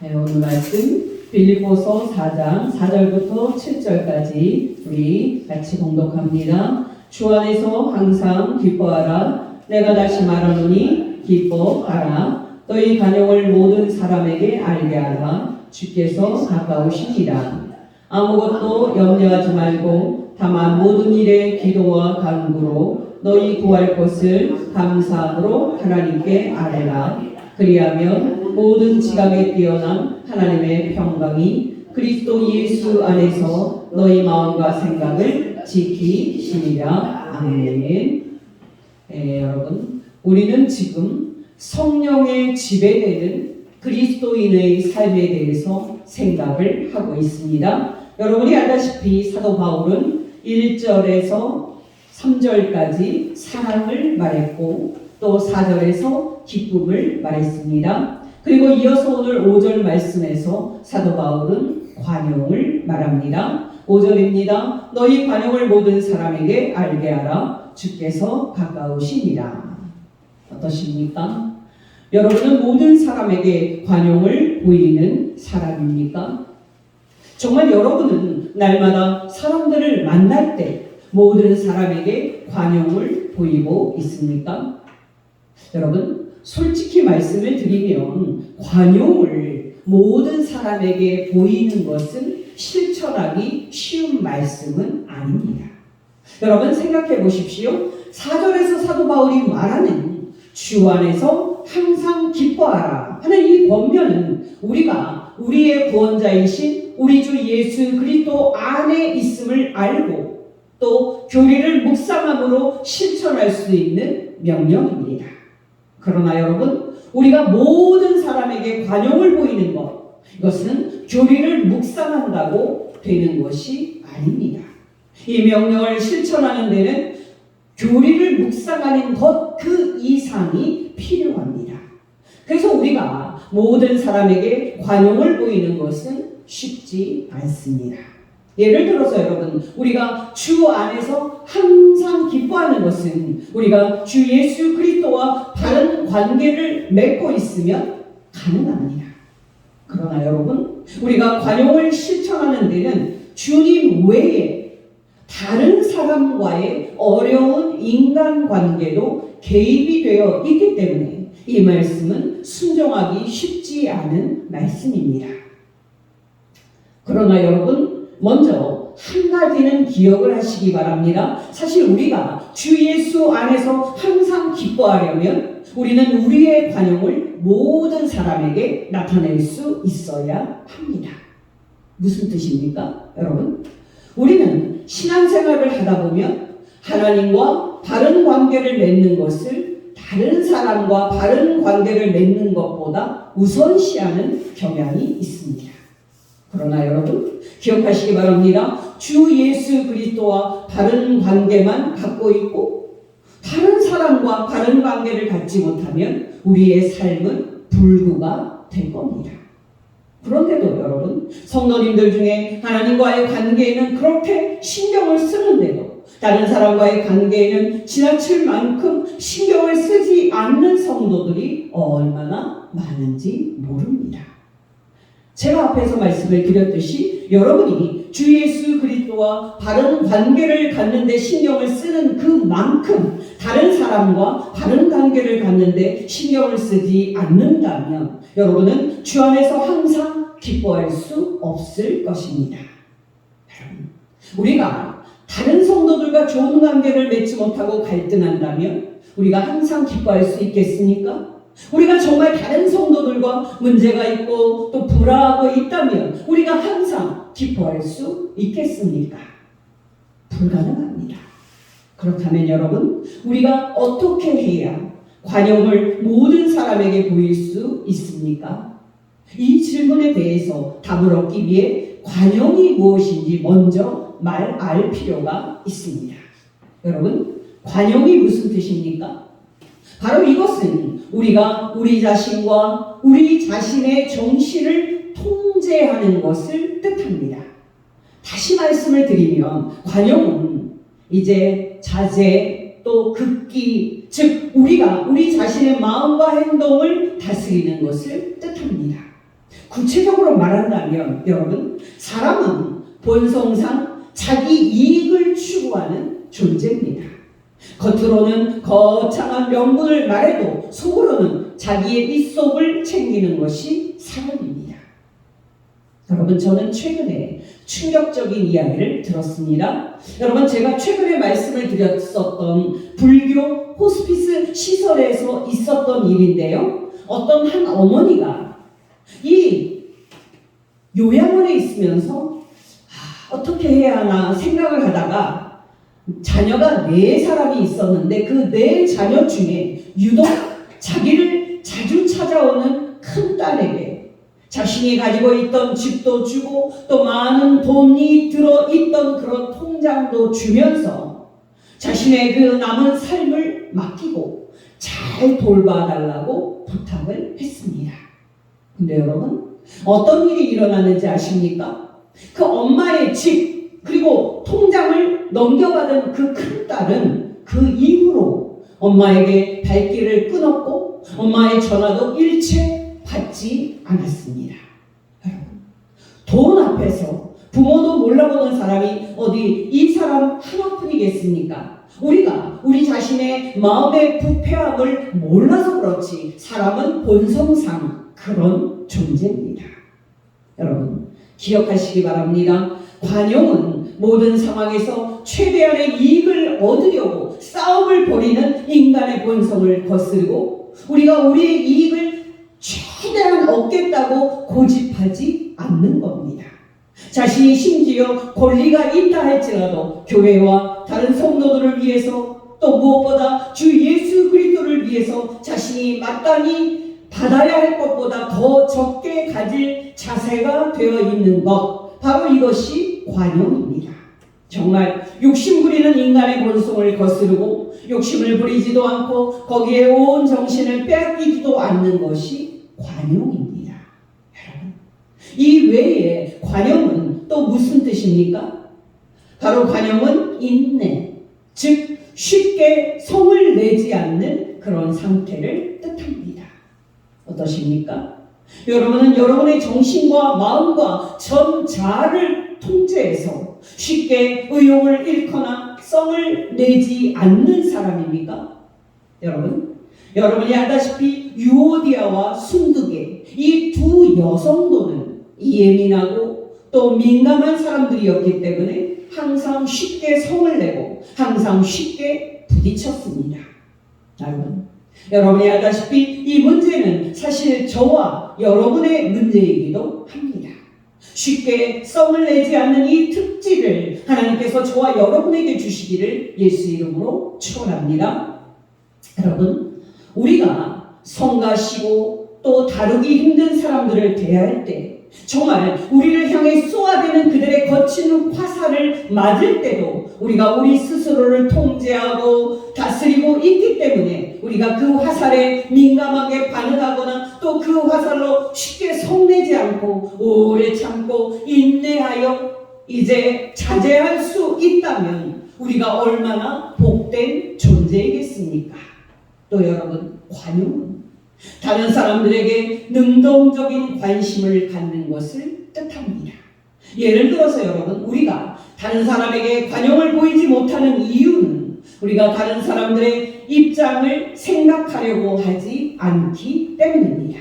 네, 오늘 말씀 빌립보서 4장 4절부터 7절까지 우리 같이 봉독합니다. 주 안에서 항상 기뻐하라. 내가 다시 말하노니 기뻐하라. 너희 간용을 모든 사람에게 알게 하라. 주께서 가까우시니라. 아무것도 염려하지 말고 다만 모든 일에 기도와 간구로 너희 구할 것을 감사함으로 하나님께 아뢰라. 그리하면 모든 지각에 뛰어난 하나님의 평강이 그리스도 예수 안에서 너희 마음과 생각을 지키시리라. 아멘. 여러분, 우리는 지금 성령의 지배되는 그리스도인의 삶에 대해서 생각을 하고 있습니다. 여러분이 알다시피 사도 바울은 1절에서 3절까지 사랑을 말했고 또 4절에서 기쁨을 말했습니다. 그리고 이어서 오늘 5절 말씀에서 사도 바울은 관용을 말합니다. 5절입니다. 너희 관용을 모든 사람에게 알게 하라. 주께서 가까우시니라. 어떠십니까? 여러분은 모든 사람에게 관용을 보이는 사람입니까? 정말 여러분은 날마다 사람들을 만날 때 모든 사람에게 관용을 보이고 있습니까? 여러분, 솔직히 말씀을 드리면 관용을 모든 사람에게 보이는 것은 실천하기 쉬운 말씀은 아닙니다. 여러분 생각해 보십시오. 4절에서 사도 바울이 말하는 주 안에서 항상 기뻐하라 하는 이 권면은 우리가 우리의 구원자이신 우리 주 예수 그리스도 안에 있음을 알고 또 교리를 묵상함으로 실천할 수 있는 명령입니다. 그러나 여러분, 우리가 모든 사람에게 관용을 보이는 것, 이것은 교리를 묵상한다고 되는 것이 아닙니다. 이 명령을 실천하는 데는 교리를 묵상하는 것 그 이상이 필요합니다. 그래서 우리가 모든 사람에게 관용을 보이는 것은 쉽지 않습니다. 예를 들어서 여러분, 우리가 주 안에서 항상 기뻐하는 것은 우리가 주 예수 그리스도와 바른 관계를 맺고 있으면 가능합니다. 그러나 여러분, 우리가 관용을 실천하는 데는 주님 외에 다른 사람과의 어려운 인간관계도 개입이 되어 있기 때문에 이 말씀은 순종하기 쉽지 않은 말씀입니다. 그러나 여러분, 먼저 한 가지는 기억을 하시기 바랍니다. 사실 우리가 주 예수 안에서 항상 기뻐하려면 우리는 우리의 관용을 모든 사람에게 나타낼 수 있어야 합니다. 무슨 뜻입니까, 여러분? 우리는 신앙생활을 하다 보면 하나님과 바른 관계를 맺는 것을 다른 사람과 바른 관계를 맺는 것보다 우선시하는 경향이 있습니다. 그러나 여러분, 기억하시기 바랍니다. 주 예수 그리스도와 바른 관계만 갖고 있고 다른 사람과 바른 관계를 갖지 못하면 우리의 삶은 불구가 될 겁니다. 그런데도 여러분, 성도님들 중에 하나님과의 관계에는 그렇게 신경을 쓰는데도 다른 사람과의 관계에는 지나칠 만큼 신경을 쓰지 않는 성도들이 얼마나 많은지 모릅니다. 제가 앞에서 말씀을 드렸듯이 여러분이 주 예수 그리스도와 바른 관계를 갖는 데 신경을 쓰는 그만큼 다른 사람과 바른 관계를 갖는 데 신경을 쓰지 않는다면 여러분은 주 안에서 항상 기뻐할 수 없을 것입니다. 여러분, 우리가 다른 성도들과 좋은 관계를 맺지 못하고 갈등한다면 우리가 항상 기뻐할 수 있겠습니까? 우리가 정말 다른 성도들과 문제가 있고 또 불화하고 있다면 우리가 항상 기뻐할 수 있겠습니까? 불가능합니다. 그렇다면 여러분, 우리가 어떻게 해야 관용을 모든 사람에게 보일 수 있습니까? 이 질문에 대해서 답을 얻기 위해 관용이 무엇인지 먼저 알 필요가 있습니다. 여러분, 관용이 무슨 뜻입니까? 바로 이것은 우리가 우리 자신과 우리 자신의 정신을 통제하는 것을 뜻합니다. 다시 말씀을 드리면 관용은 이제 자제 또 극기, 즉 우리가 우리 자신의 마음과 행동을 다스리는 것을 뜻합니다. 구체적으로 말한다면 여러분, 사람은 본성상 자기 이익을 추구하는 존재입니다. 겉으로는 거창한 명분을 말해도 속으로는 자기의 입속을 챙기는 것이 사람입니다. 여러분, 저는 최근에 충격적인 이야기를 들었습니다. 여러분, 제가 최근에 말씀을 드렸었던 불교 호스피스 시설에서 있었던 일인데요. 어떤 한 어머니가 이 요양원에 있으면서 어떻게 해야 하나 생각을 하다가 자녀가 4사람이 있었는데 그 4자녀 중에 유독 자기를 자주 찾아오는 큰딸에게 자신이 가지고 있던 집도 주고 또 많은 돈이 들어있던 그런 통장도 주면서 자신의 그 남은 삶을 맡기고 잘 돌봐달라고 부탁을 했습니다. 근데 여러분, 어떤 일이 일어났는지 아십니까? 그 엄마의 집 그리고 통장을 넘겨받은 그 큰딸은 그 이후로 엄마에게 발길을 끊었고 엄마의 전화도 일체 받지 않았습니다. 여러분, 돈 앞에서 부모도 몰라보는 사람이 어디 이 사람 하나뿐이겠습니까? 우리가 우리 자신의 마음의 부패함을 몰라서 그렇지 사람은 본성상 그런 존재입니다. 여러분, 기억하시기 바랍니다. 관용은 모든 상황에서 최대한의 이익을 얻으려고 싸움을 벌이는 인간의 본성을 거스르고 우리가 우리의 이익을 최대한 얻겠다고 고집하지 않는 겁니다. 자신이 심지어 권리가 있다 할지라도 교회와 다른 성도들을 위해서 또 무엇보다 주 예수 그리스도를 위해서 자신이 마땅히 받아야 할 것보다 더 적게 가질 자세가 되어 있는 것, 바로 이것이 관용입니다. 정말 욕심 부리는 인간의 본성을 거스르고 욕심을 부리지도 않고 거기에 온 정신을 빼앗기지도 않는 것이 관용입니다. 여러분, 이 외에 관용은 또 무슨 뜻입니까? 바로 관용은 인내, 즉 쉽게 성을 내지 않는 그런 상태를 뜻합니다. 어떠십니까? 여러분은 여러분의 정신과 마음과 전 자아를 통제해서 쉽게 의욕을 잃거나 성을 내지 않는 사람입니까? 여러분이 알다시피 유오디아와 순두계 이 두 여성도는 예민하고 또 민감한 사람들이었기 때문에 항상 쉽게 성을 내고 항상 쉽게 부딪혔습니다. 여러분이 알다시피 이 문제는 사실 저와 여러분의 문제이기도 합니다. 쉽게 성을 내지 않는 이 특질을 하나님께서 저와 여러분에게 주시기를 예수 이름으로 축원합니다. 여러분, 우리가 성가시고 또 다루기 힘든 사람들을 대할 때 정말 우리를 향해 쏘아대는 그들의 거친 화살을 맞을 때도 우리가 우리 스스로를 통제하고 다스리고 있기 때문에 우리가 그 화살에 민감하게 반응하거나 또 그 화살로 쉽게 성내지 않고 오래 참고 인내하여 이제 자제할 수 있다면 우리가 얼마나 복된 존재이겠습니까? 또 여러분, 관용은 다른 사람들에게 능동적인 관심을 갖는 것을 뜻합니다. 예를 들어서 여러분, 우리가 다른 사람에게 관용을 보이지 못하는 이유는 우리가 다른 사람들의 입장을 생각하려고 하지 않기 때문입니다.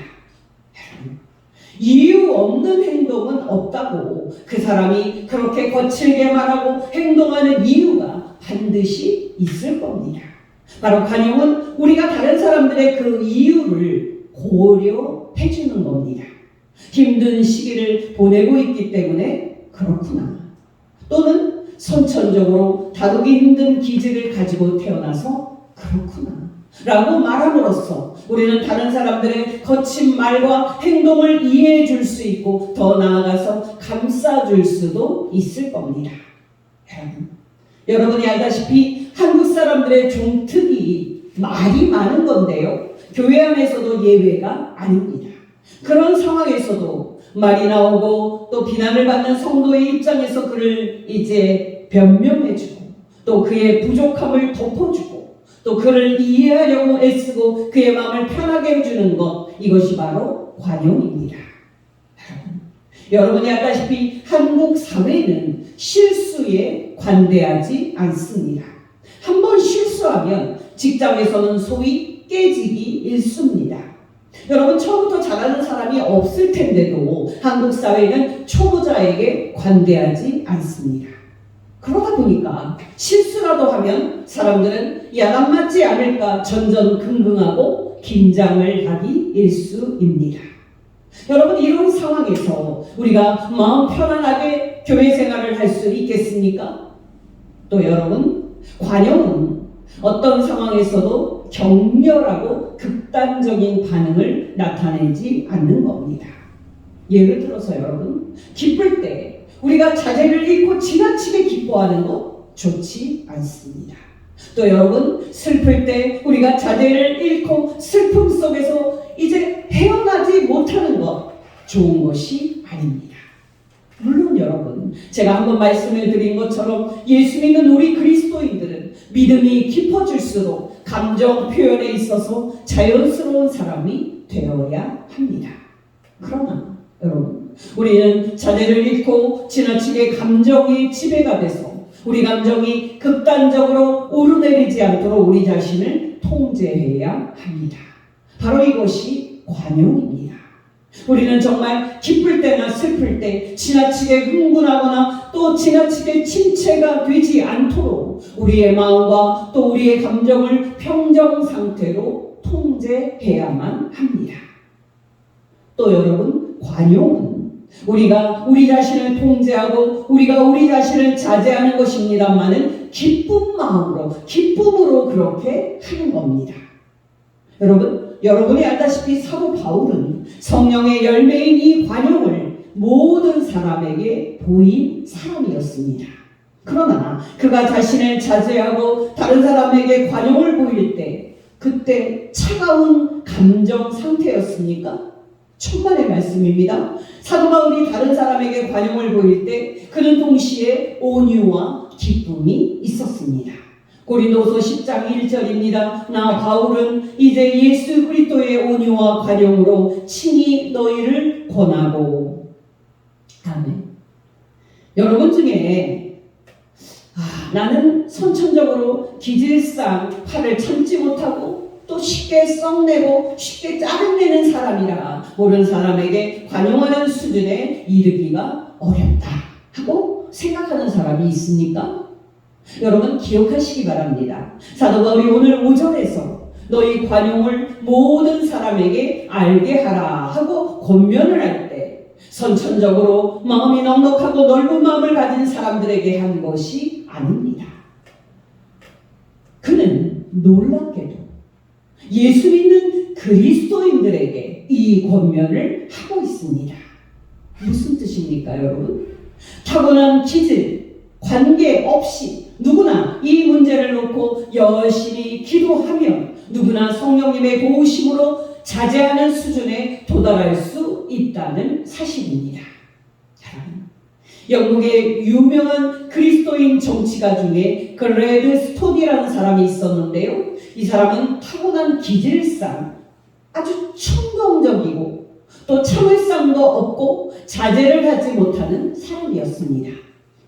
이유 없는 행동은 없다고 그 사람이 그렇게 거칠게 말하고 행동하는 이유가 반드시 있을 겁니다. 바로 관용은 우리가 다른 사람들의 그 이유를 고려해 주는 겁니다. 힘든 시기를 보내고 있기 때문에 그렇구나. 또는 선천적으로 다루기 힘든 기질을 가지고 태어나서 그렇구나 라고 말함으로써 우리는 다른 사람들의 거친 말과 행동을 이해해 줄 수 있고 더 나아가서 감싸줄 수도 있을 겁니다. 여러분이 알다시피 한국 사람들의 종특이 말이 많은 건데요, 교회 안에서도 예외가 아닙니다. 그런 상황에서도 말이 나오고 또 비난을 받는 성도의 입장에서 그를 이제 변명해주고 또 그의 부족함을 덮어주고 또 그를 이해하려고 애쓰고 그의 마음을 편하게 해주는 것, 이것이 바로 관용입니다. 여러분이 알다시피 한국 사회는 실수에 관대하지 않습니다. 한번 실수하면 직장에서는 소위 깨지기 일쑤입니다. 여러분, 처음부터 잘하는 사람이 없을 텐데도 한국 사회는 초보자에게 관대하지 않습니다. 그러다 보니까 실수라도 하면 사람들은 야단 맞지 않을까 전전긍긍하고 긴장을 하기 일쑤입니다. 여러분, 이런 상황에서 우리가 마음 편안하게 교회 생활을 할 수 있겠습니까? 또 여러분, 관용은 어떤 상황에서도 격렬하고 극단적인 반응을 나타내지 않는 겁니다. 예를 들어서 여러분, 기쁠 때 우리가 자제를 잃고 지나치게 기뻐하는 것 좋지 않습니다. 또 여러분, 슬플 때 우리가 자제를 잃고 슬픔 속에서 이제 헤어나지 못하는 것 좋은 것이 아닙니다. 물론 여러분, 제가 한번 말씀을 드린 것처럼 예수 믿는 우리 그리스도인들은 믿음이 깊어질수록 감정 표현에 있어서 자연스러운 사람이 되어야 합니다. 그러나 여러분, 우리는 자제를 잃고 지나치게 감정이 지배가 돼서 우리 감정이 극단적으로 오르내리지 않도록 우리 자신을 통제해야 합니다. 바로 이것이 관용입니다. 우리는 정말 기쁠 때나 슬플 때 지나치게 흥분하거나 또 지나치게 침체가 되지 않도록 우리의 마음과 또 우리의 감정을 평정 상태로 통제해야만 합니다. 또 여러분, 관용은 우리가 우리 자신을 통제하고 우리가 우리 자신을 자제하는 것입니다만은 기쁜 마음으로, 기쁨으로 그렇게 하는 겁니다. 여러분이 알다시피 사도 바울은 성령의 열매인 이 관용을 모든 사람에게 보인 사람이었습니다. 그러나 그가 자신을 자제하고 다른 사람에게 관용을 보일 때 그때 차가운 감정 상태였습니까? 천만의 말씀입니다. 사도 바울이 다른 사람에게 관용을 보일 때 그는 동시에 온유와 기쁨이 있었습니다. 고린도서 10장 1절입니다. 나 바울은 이제 예수 그리스도의 온유와 관용으로 친히 너희를 권하고. 아멘. 여러분 중에 나는 선천적으로 기질상 화를 참지 못하고 또 쉽게 썩내고 쉽게 짜증내는 사람이라 모르는 사람에게 관용하는 수준에 이르기가 어렵다 하고 생각하는 사람이 있습니까? 여러분, 기억하시기 바랍니다. 사도 바울이 오늘 5절에서 너희 관용을 모든 사람에게 알게 하라 하고 권면을 할 때 선천적으로 마음이 넉넉하고 넓은 마음을 가진 사람들에게 한 것이 아닙니다. 그는 놀랍게도 예수 믿는 그리스도인들에게 이 권면을 하고 있습니다. 무슨 뜻입니까, 여러분? 타고난 기질, 관계없이 누구나 이 문제를 놓고 열심히 기도하면 누구나 성령님의 도우심으로 자제하는 수준에 도달할 수 있다는 사실입니다. 영국의 유명한 그리스도인 정치가 중에 그레드스톤이라는 사람이 있었는데요. 이 사람은 타고난 기질상 아주 충동적이고 또 참을성도 없고 자제를 하지 못하는 사람이었습니다.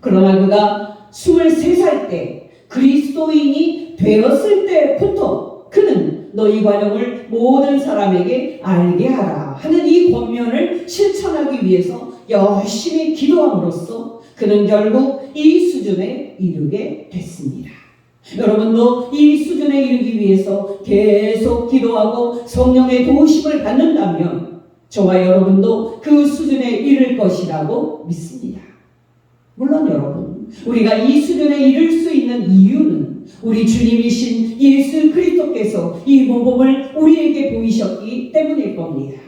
그러나 그가 23살 때 그리스도인이 되었을 때부터 그는 너희 관용을 모든 사람에게 알게 하라 하는 이 권면을 실천하기 위해서 열심히 기도함으로써 그는 결국 이 수준에 이르게 됐습니다. 여러분도 이 수준에 이르기 위해서 계속 기도하고 성령의 도우심을 받는다면 저와 여러분도 그 수준에 이를 것이라고 믿습니다. 물론 여러분, 우리가 이 수준에 이를 수 있는 이유는 우리 주님이신 예수 그리스도께서 이 모범을 우리에게 보이셨기 때문일 겁니다.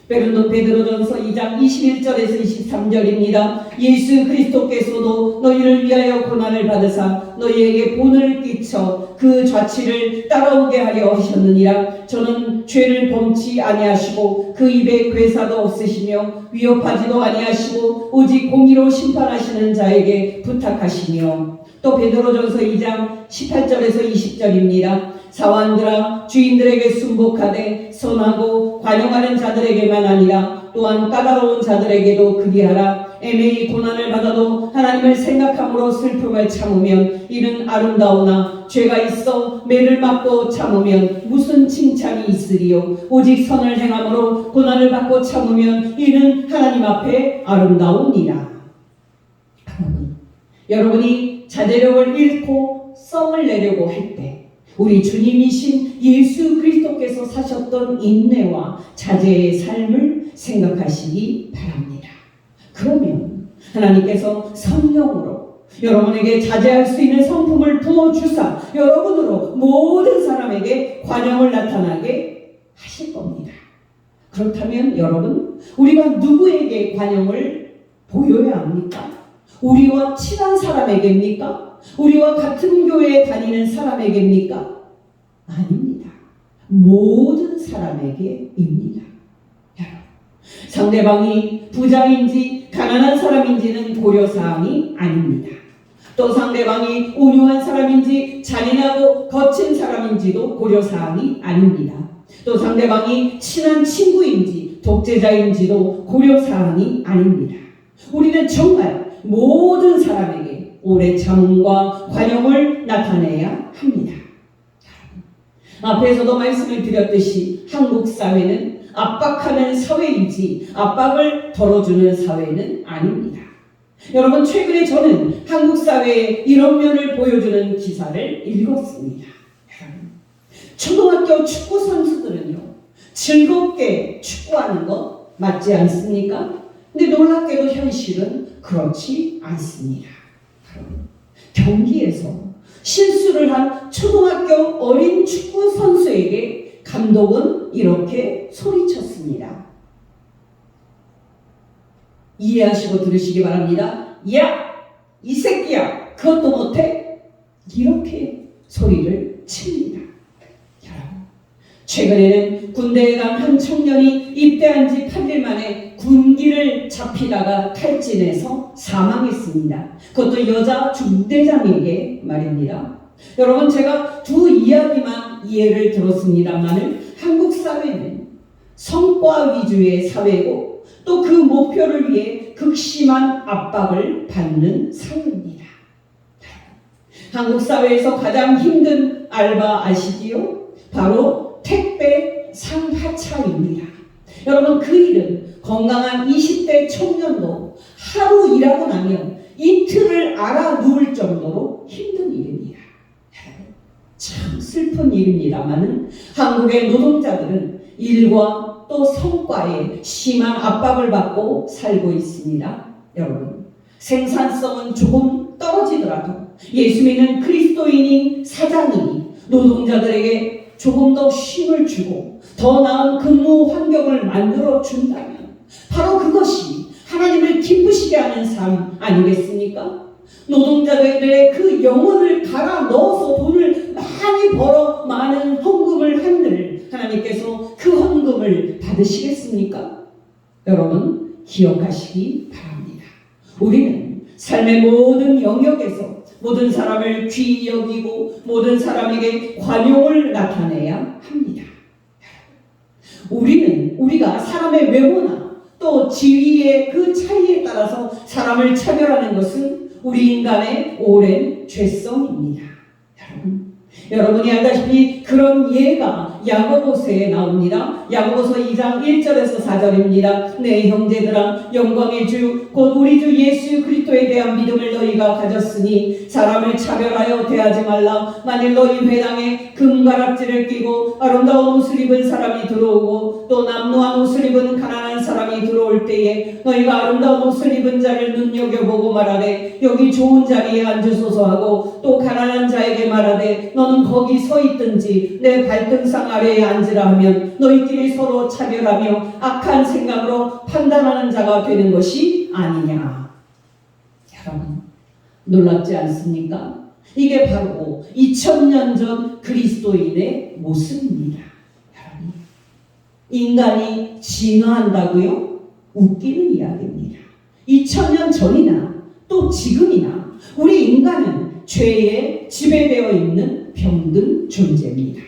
베드로전서 2장 21절에서 23절입니다. 예수 그리스도께서도 너희를 위하여 고난을 받으사 너희에게 본을 끼쳐 그 좌치를 따라오게 하려 하셨느니라. 저는 죄를 범치 아니하시고 그 입에 괴사도 없으시며 위협하지도 아니하시고 오직 공의로 심판하시는 자에게 부탁하시며. 또 베드로전서 2장 18절에서 20절입니다. 사환들아 주인들에게 순복하되 선하고 관용하는 자들에게만 아니라 또한 까다로운 자들에게도 그리하라. 애매히 고난을 받아도 하나님을 생각함으로 슬픔을 참으면 이는 아름다우나 죄가 있어 매를 맞고 참으면 무슨 칭찬이 있으리요. 오직 선을 행함으로 고난을 받고 참으면 이는 하나님 앞에 아름다우니라. 여러분이 자제력을 잃고 썽을 내려고 할 때 우리 주님이신 예수 그리스도께서 사셨던 인내와 자제의 삶을 생각하시기 바랍니다. 그러면 하나님께서 성령으로 여러분에게 자제할 수 있는 성품을 부어주사 여러분으로 모든 사람에게 관용을 나타나게 하실 겁니다. 그렇다면 여러분, 우리가 누구에게 관용을 보여야 합니까? 우리와 친한 사람에게입니까? 우리와 같은 교회에 다니는 사람에게입니까? 아닙니다. 모든 사람에게입니다. 여러분, 상대방이 부자인지 가난한 사람인지는 고려사항이 아닙니다. 또 상대방이 온유한 사람인지 잔인하고 거친 사람인지도 고려사항이 아닙니다. 또 상대방이 친한 친구인지 독재자인지도 고려사항이 아닙니다. 우리는 정말 모든 사람에게 오래 참음과 관용을 나타내야 합니다. 앞에서도 말씀을 드렸듯이 한국 사회는 압박하는 사회이지 압박을 덜어주는 사회는 아닙니다. 여러분, 최근에 저는 한국 사회의 이런 면을 보여주는 기사를 읽었습니다. 초등학교 축구 선수들은요, 즐겁게 축구하는 것 맞지 않습니까? 근데 놀랍게도 현실은 그렇지 않습니다. 경기에서 실수를 한 초등학교 어린 축구 선수에게 감독은 이렇게 소리쳤습니다. 이해하시고 들으시기 바랍니다. 야! 이 새끼야! 그것도 못해? 이렇게 소리를 칩니다. 최근에는 군대에 간 한 청년이 입대한 지 8일 만에 군기를 잡히다가 탈진해서 사망했습니다. 그것도 여자 중대장에게 말입니다. 여러분, 제가 두 이야기만 이해를 들었습니다만 한국 사회는 성과 위주의 사회고 또 그 목표를 위해 극심한 압박을 받는 사회입니다. 한국 사회에서 가장 힘든 알바 아시지요? 바로 택배 상하차입니다. 여러분, 그 일은 건강한 20대 청년도 하루 일하고 나면 이틀을 알아 누울 정도로 힘든 일입니다. 참 슬픈 일입니다만 한국의 노동자들은 일과 또 성과에 심한 압박을 받고 살고 있습니다. 여러분, 생산성은 조금 떨어지더라도 예수 믿는 그리스도인인 사장이 노동자들에게 조금 더 쉼을 주고 더 나은 근무 환경을 만들어 준다면 바로 그것이 하나님을 기쁘시게 하는 삶 아니겠습니까? 노동자들의 그 영혼을 갈아 넣어서 돈을 많이 벌어 많은 헌금을 한들 하나님께서 그 헌금을 받으시겠습니까? 여러분, 기억하시기 바랍니다. 우리는 삶의 모든 영역에서 모든 사람을 귀히 여기고 모든 사람에게 관용을 나타내야 합니다. 우리가 사람의 외모나 또 지위의 그 차이에 따라서 사람을 차별하는 것은 우리 인간의 오랜 죄성입니다. 여러분이 알다시피 그런 예가 야고보서에 나옵니다. 야고보서 2장 1절에서 4절입니다. 내 형제들아, 영광의 주 곧 우리 주 예수 그리스도에 대한 믿음을 너희가 가졌으니 사람을 차별하여 대하지 말라. 만일 너희 회당에 금가락지를 끼고 아름다운 옷을 입은 사람이 들어오고 또 남루한 옷을 입은 가난한 사람이 들어올 때에 너희가 아름다운 옷을 입은 자를 눈여겨보고 말하되 여기 좋은 자리에 앉으소서 하고 또 가난한 자에게 말하되 너는 거기 서 있든지 내 발등상 아래에 앉으라 하면 너희끼리 서로 차별하며 악한 생각으로 판단하는 자가 되는 것이 아니냐. 여러분, 놀랍지 않습니까? 이게 바로 2000년 전 그리스도인의 모습입니다. 여러분, 인간이 진화한다고요? 웃기는 이야기입니다. 2000년 전이나 또 지금이나 우리 인간은 죄에 지배되어 있는 병든 존재입니다.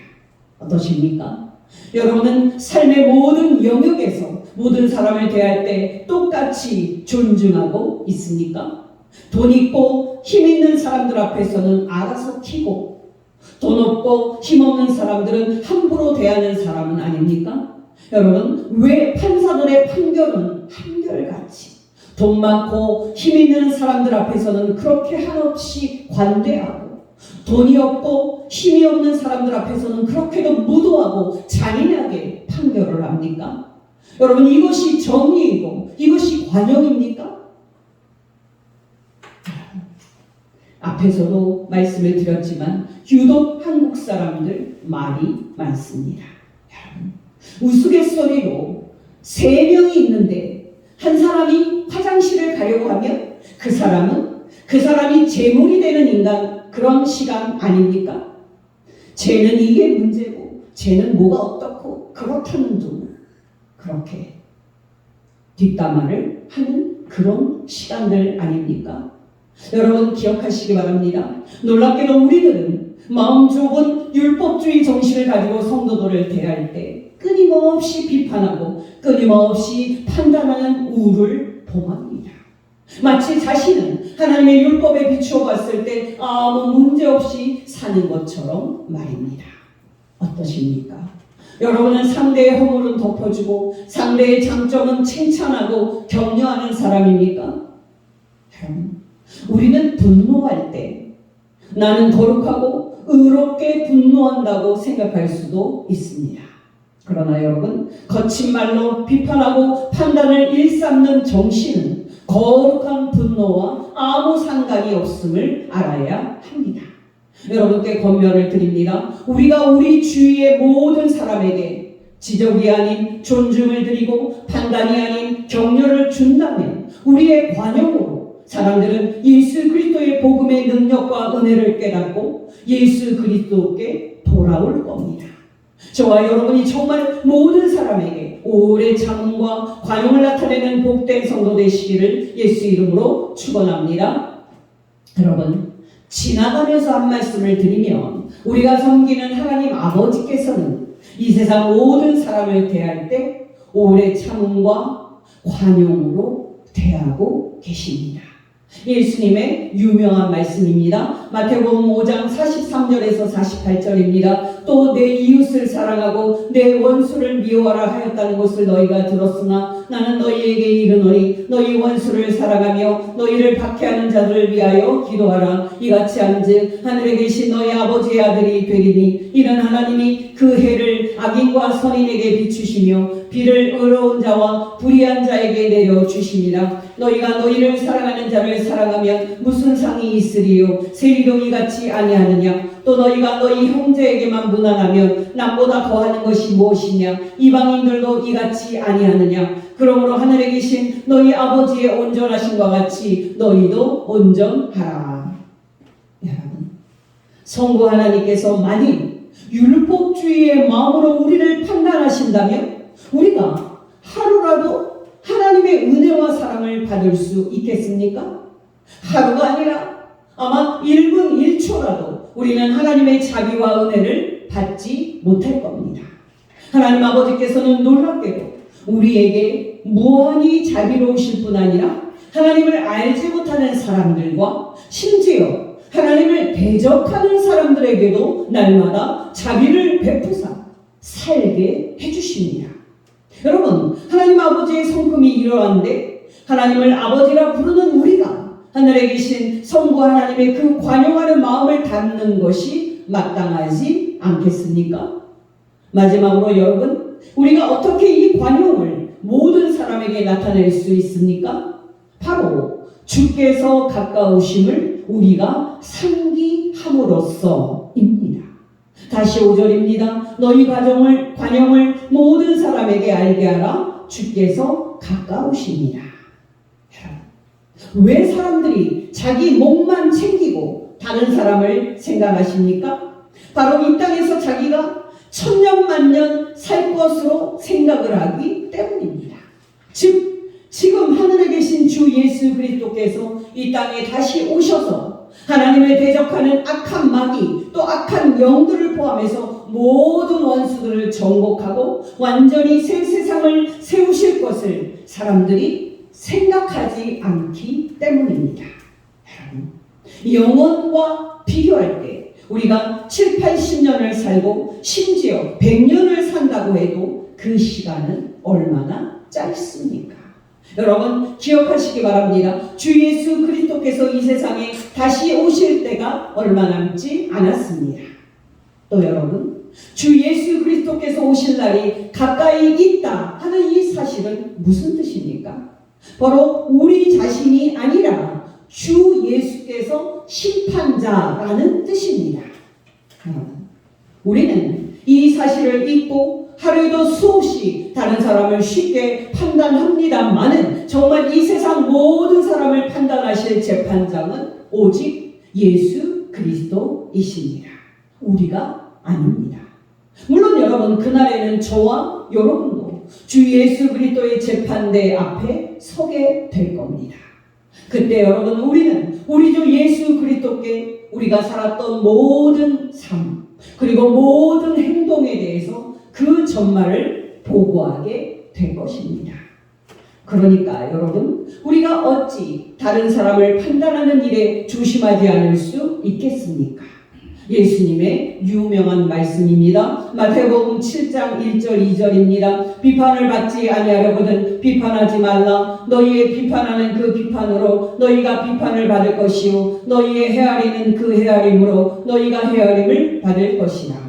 어떠십니까? 여러분은 삶의 모든 영역에서 모든 사람을 대할 때 똑같이 존중하고 있습니까? 돈 있고 힘 있는 사람들 앞에서는 알아서 튀고, 돈 없고 힘 없는 사람들은 함부로 대하는 사람은 아닙니까? 여러분, 왜 판사들의 판결은 한결같이 돈 많고 힘 있는 사람들 앞에서는 그렇게 한없이 관대하고, 돈이 없고 힘이 없는 사람들 앞에서는 그렇게도 무도하고 잔인하게 판결을 합니까? 여러분, 이것이 정의이고 이것이 관용입니까? 앞에서도 말씀을 드렸지만 유독 한국 사람들 말이 많습니다. 여러분, 우스갯소리로 3명이 있는데 한 사람이 화장실을 가려고 하면 그 사람이 재물이 되는 인간, 그런 시간 아닙니까? 쟤는 이게 문제고 쟤는 뭐가 어떻고 그렇다는 둥, 그렇게 뒷담화를 하는 그런 시간들 아닙니까? 여러분, 기억하시기 바랍니다. 놀랍게도 우리들은 마음 좁은 율법주의 정신을 가지고 성도들을 대할 때 끊임없이 비판하고 끊임없이 판단하는 우를 범합니다. 마치 자신은 하나님의 율법에 비추어 봤을 때 아무 문제 없이 사는 것처럼 말입니다. 어떠십니까? 여러분은 상대의 허물은 덮어주고 상대의 장점은 칭찬하고 격려하는 사람입니까? 여러분, 우리는 분노할 때 나는 거룩하고 의롭게 분노한다고 생각할 수도 있습니다. 그러나 여러분, 거친 말로 비판하고 판단을 일삼는 정신은 거룩한 분노와 아무 상관이 없음을 알아야 합니다. 여러분께 권면을 드립니다. 우리가 우리 주위의 모든 사람에게 지적이 아닌 존중을 드리고 판단이 아닌 격려를 준다면 우리의 관용으로 사람들은 예수 그리스도의 복음의 능력과 은혜를 깨닫고 예수 그리스도께 돌아올 겁니다. 저와 여러분이 정말 모든 사람에게 오래 참음과 관용을 나타내는 복된 성도 되시기를 예수 이름으로 축원합니다. 여러분, 지나가면서 한 말씀을 드리면 우리가 섬기는 하나님 아버지께서는 이 세상 모든 사람을 대할 때 오래 참음과 관용으로 대하고 계십니다. 예수님의 유명한 말씀입니다. 마태복음 5장 43절에서 48절입니다. 또 내 이웃을 사랑하고 내 원수를 미워하라 하였다는 것을 너희가 들었으나 나는 너희에게 이르노니 너희 원수를 사랑하며 너희를 박해하는 자들을 위하여 기도하라. 이같이 한즉 하늘에 계신 너희 아버지의 아들이 되리니 이는 하나님이 그 해를 악인과 선인에게 비추시며 비를 의로운 자와 불의한 자에게 내려주시니라. 너희가 너희를 사랑하는 자를 사랑하면 무슨 상이 있으리요? 세리도 이같이 아니하느냐? 또 너희가 너희 형제에게만 무난하면 남보다 더하는 것이 무엇이냐? 이방인들도 이같이 아니하느냐? 그러므로 하늘에 계신 너희 아버지의 온전하심과 같이 너희도 온전하라. 여러분, 성부 하나님께서 만일 율법주의의 마음으로 우리를 판단하신다면 우리가 하루라도 하나님의 은혜와 사랑을 받을 수 있겠습니까? 하루가 아니라 아마 1분 1초라도 우리는 하나님의 자비와 은혜를 받지 못할 겁니다. 하나님 아버지께서는 놀랍게도 우리에게 무한히 자비로우실 뿐 아니라 하나님을 알지 못하는 사람들과 심지어 하나님을 대적하는 사람들에게도 날마다 자비를 베푸사 살게 해주십니다. 여러분, 하나님 아버지의 성품이 이러한데 하나님을 아버지라 부르는 우리가 하늘에 계신 성부 하나님의 그 관용하는 마음을 담는 것이 마땅하지 않겠습니까? 마지막으로 여러분, 우리가 어떻게 이 관용을 모든 사람에게 나타낼 수 있습니까? 바로 주께서 가까우심을 우리가 상기함으로써입니다. 다시 5절입니다. 너희 관용을 모든 사람에게 알게 하라. 주께서 가까우십니다. 왜 사람들이 자기 몸만 챙기고 다른 사람을 생각하십니까? 바로 이 땅에서 자기가 천년만년 살 것으로 생각을 하기 때문입니다. 즉 지금 하늘에 계신 주 예수 그리스도께서 이 땅에 다시 오셔서 하나님을 대적하는 악한 마귀 또 악한 영들을 포함해서 모든 원수들을 정복하고 완전히 새 세상을 세우실 것을 사람들이 생각하지 않기 때문입니다. 영원과 비교할 때 우리가 7, 80년을 살고 심지어 100년을 산다고 해도 그 시간은 얼마나 짧습니까? 여러분 기억하시기 바랍니다. 주 예수 그리스도께서 이 세상에 다시 오실 때가 얼마 남지 않았습니다. 또 여러분 주 예수 그리스도께서 오실 날이 가까이 있다 하는 이 사실은 무슨 뜻입니까? 바로 우리 자신이 아니라 주 예수께서 심판자라는 뜻입니다. 우리는 이 사실을 잊고 하루에도 수없이 다른 사람을 쉽게 판단합니다만은 정말 이 세상 모든 사람을 판단하실 재판장은 오직 예수 그리스도이십니다. 우리가 아닙니다. 물론 여러분 그날에는 저와 여러분도 주 예수 그리스도의 재판대 앞에 서게 될 겁니다. 그때 여러분 우리는 우리 주 예수 그리스도께 우리가 살았던 모든 삶 그리고 모든 행동에 대해서 그 전말을 보고하게 될 것입니다. 그러니까 여러분 우리가 어찌 다른 사람을 판단하는 일에 조심하지 않을 수 있겠습니까? 예수님의 유명한 말씀입니다. 마태복음 7장 1절 2절입니다. 비판을 받지 아니하려거든 비판하지 말라. 너희의 비판하는 그 비판으로 너희가 비판을 받을 것이요 너희의 헤아리는 그 헤아림으로 너희가 헤아림을 받을 것이라.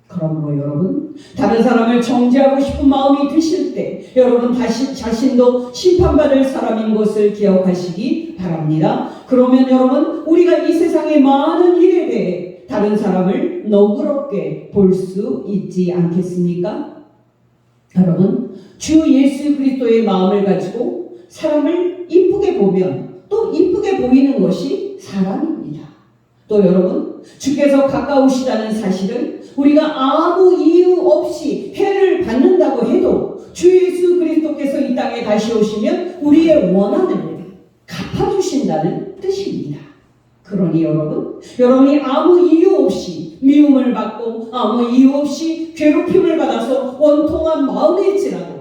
그러므로 여러분 다른 사람을 정죄하고 싶은 마음이 드실 때 여러분 다시 자신도 심판받을 사람인 것을 기억하시기 바랍니다. 그러면 여러분 우리가 이 세상의 많은 일에 대해 다른 사람을 너그럽게 볼 수 있지 않겠습니까? 여러분 주 예수 그리스도의 마음을 가지고 사람을 이쁘게 보면 또 이쁘게 보이는 것이 사람입니다. 또 여러분 주께서 가까우시다는 사실을 우리가 아무 이유 없이 해를 받는다고 해도 주 예수 그리스도께서 이 땅에 다시 오시면 우리의 원한을 갚아주신다는 뜻입니다. 그러니 여러분이 아무 이유 없이 미움을 받고 아무 이유 없이 괴롭힘을 받아서 원통한 마음일지라도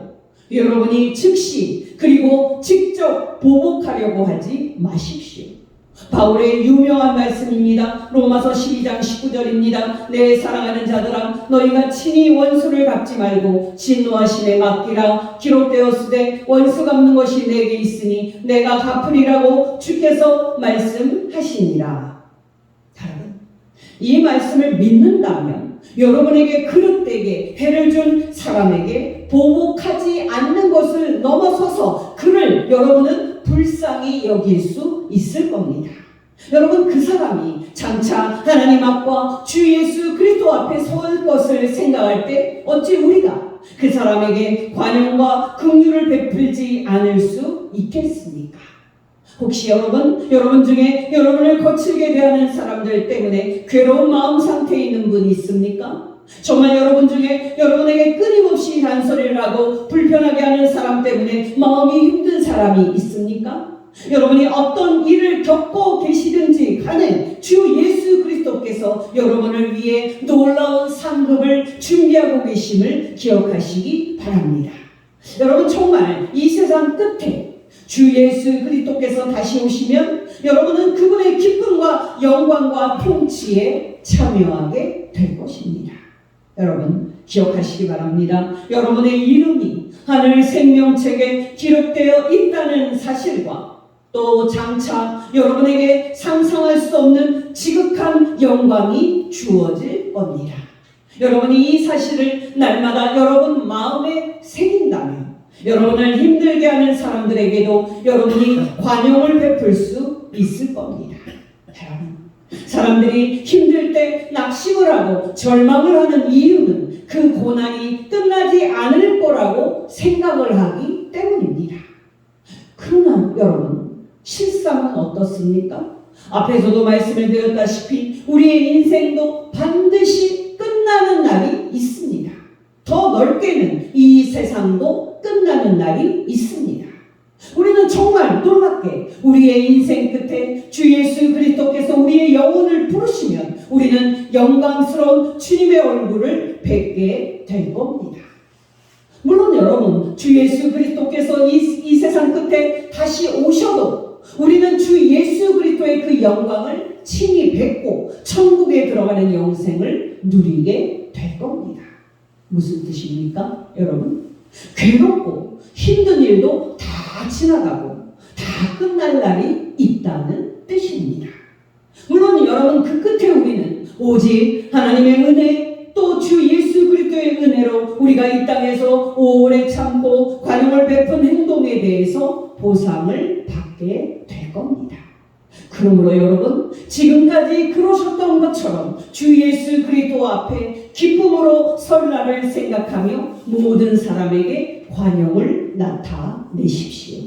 여러분이 즉시 그리고 직접 보복하려고 하지 마십시오. 바울의 유명한 말씀입니다. 로마서 12장 19절입니다. 내 사랑하는 자들아 너희가 친히 원수를 갚지 말고 진노하심에 맡기라. 기록되었으되 원수 갚는 것이 내게 있으니 내가 갚으리라고 주께서 말씀하시니라. 여러분 이 말씀을 믿는다면 여러분에게 그릇되게 해를 준 사람에게 보복하지 않는 것을 넘어서서 그를 여러분은 불쌍히 여길 수 있을 겁니다. 여러분 그 사람이 장차 하나님 앞과 주 예수 그리스도 앞에 설 것을 생각할 때 어찌 우리가 그 사람에게 관용과 긍휼을 베풀지 않을 수 있겠습니까? 혹시 여러분 중에 여러분을 거칠게 대하는 사람들 때문에 괴로운 마음 상태에 있는 분이 있습니까? 정말 여러분 중에 여러분에게 끊임없이 잔소리를 하고 불편하게 하는 사람 때문에 마음이 힘든 사람이 있습니까? 여러분이 어떤 일을 겪고 계시든지 간에 주 예수 그리스도께서 여러분을 위해 놀라운 상급을 준비하고 계심을 기억하시기 바랍니다. 여러분 정말 이 세상 끝에 주 예수 그리스도께서 다시 오시면 여러분은 그분의 기쁨과 영광과 통치에 참여하게 될 것입니다. 여러분 기억하시기 바랍니다. 여러분의 이름이 하늘 생명책에 기록되어 있다는 사실과 또 장차 여러분에게 상상할 수 없는 지극한 영광이 주어질 겁니다. 여러분이 이 사실을 날마다 여러분 마음에 새긴다면 여러분을 힘들게 하는 사람들에게도 여러분이 관용을 베풀 수 있을 겁니다. 사람들이 힘들 때 낙심을 하고 절망을 하는 이유는 그 고난이 끝나지 않을 거라고 생각을 하기 때문입니다. 그러나 여러분 실상은 어떻습니까? 앞에서도 말씀을 드렸다시피 우리의 인생도 반드시 끝나는 날이 있습니다. 더 넓게는 이 세상도 끝나는 날이 있습니다. 우리는 정말 정말 놀랍게 우리의 인생 끝에 주 예수 그리스도께서 우리의 영혼을 부르시면 우리는 영광스러운 주님의 얼굴을 뵙게 될 겁니다. 물론 여러분, 주 예수 그리스도께서 이 세상 끝에 다시 오셔도 우리는 주 예수 그리스도의 그 영광을 친히 뵙고 천국에 들어가는 영생을 누리게 될 겁니다. 무슨 뜻입니까, 여러분? 괴롭고 힘든 일도 다 지나가고 다 끝날 날이 있다는 뜻입니다. 물론 여러분, 그 끝에 우리는 오직 하나님의 은혜, 또 주 예수 그리스도의 은혜로 우리가 이 땅에서 오래 참고 관용을 베푼 행동에 대해서 보상을 받게 될 겁니다. 그러므로 여러분, 지금까지 그러셨던 것처럼 주 예수 그리스도 앞에 기쁨으로 설날을 생각하며 모든 사람에게 관용을 나타내십시오.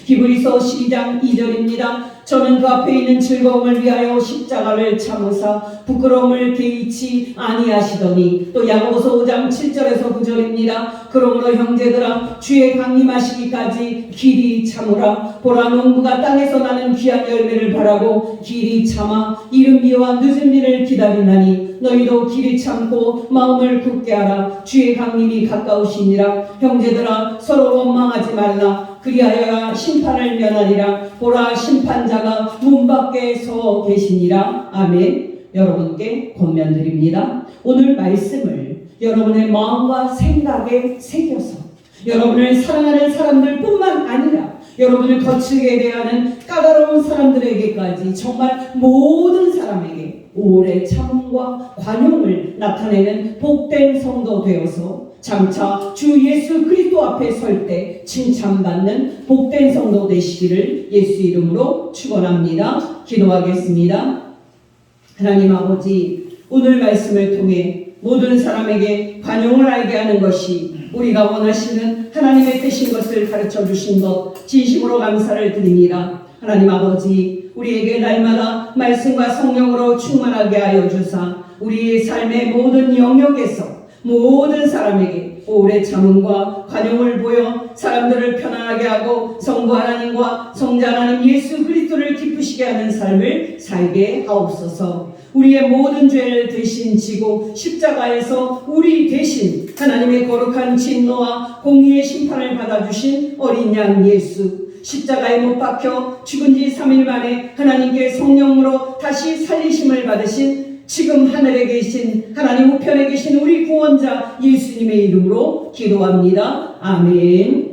히브리서 12장 2절입니다. 저는 그 앞에 있는 즐거움을 위하여 십자가를 참으사 부끄러움을 개의치 아니하시더니, 또 야고보서 5장 7절에서 9절입니다. 그러므로 형제들아, 주의 강림하시기까지 길이 참으라. 보라, 농부가 땅에서 나는 귀한 열매를 바라고 길이 참아 이른 비와 늦은 비를 기다리나니 너희도 길이 참고 마음을 굳게 하라. 주의 강림이 가까우시니라. 형제들아, 서로 원망하지 말라. 그리하여야 심판을 면하리라. 보라, 심판자가 문 밖에 서 계시니라. 아멘. 여러분께 권면드립니다. 오늘 말씀을 여러분의 마음과 생각에 새겨서 여러분을 사랑하는 사람들 뿐만 아니라 여러분을 거칠게 대하는 까다로운 사람들에게까지, 정말 모든 사람에게 오래 참음과 관용을 나타내는 복된 성도 되어서 장차 주 예수 그리스도 앞에 설 때 칭찬받는 복된 성도 되시기를 예수 이름으로 축원합니다. 기도하겠습니다. 하나님 아버지, 오늘 말씀을 통해 모든 사람에게 관용을 알게 하는 것이 우리가 원하시는 하나님의 뜻인 것을 가르쳐 주신 것 진심으로 감사를 드립니다. 하나님 아버지, 우리에게 날마다 말씀과 성령으로 충만하게 하여 주사 우리의 삶의 모든 영역에서 모든 사람에게 오래 참음과 관용을 보여 사람들을 편안하게 하고 성부 하나님과 성자 하나님 예수 그리스도를 기쁘시게 하는 삶을 살게 하옵소서. 우리의 모든 죄를 대신 지고 십자가에서 우리 대신 하나님의 거룩한 진노와 공의의 심판을 받아주신 어린 양 예수, 십자가에 못 박혀 죽은 지 3일 만에 하나님께 성령으로 다시 살리심을 받으신 지금 하늘에 계신 하나님 우편에 계신 우리 구원자 예수님의 이름으로 기도합니다. 아멘.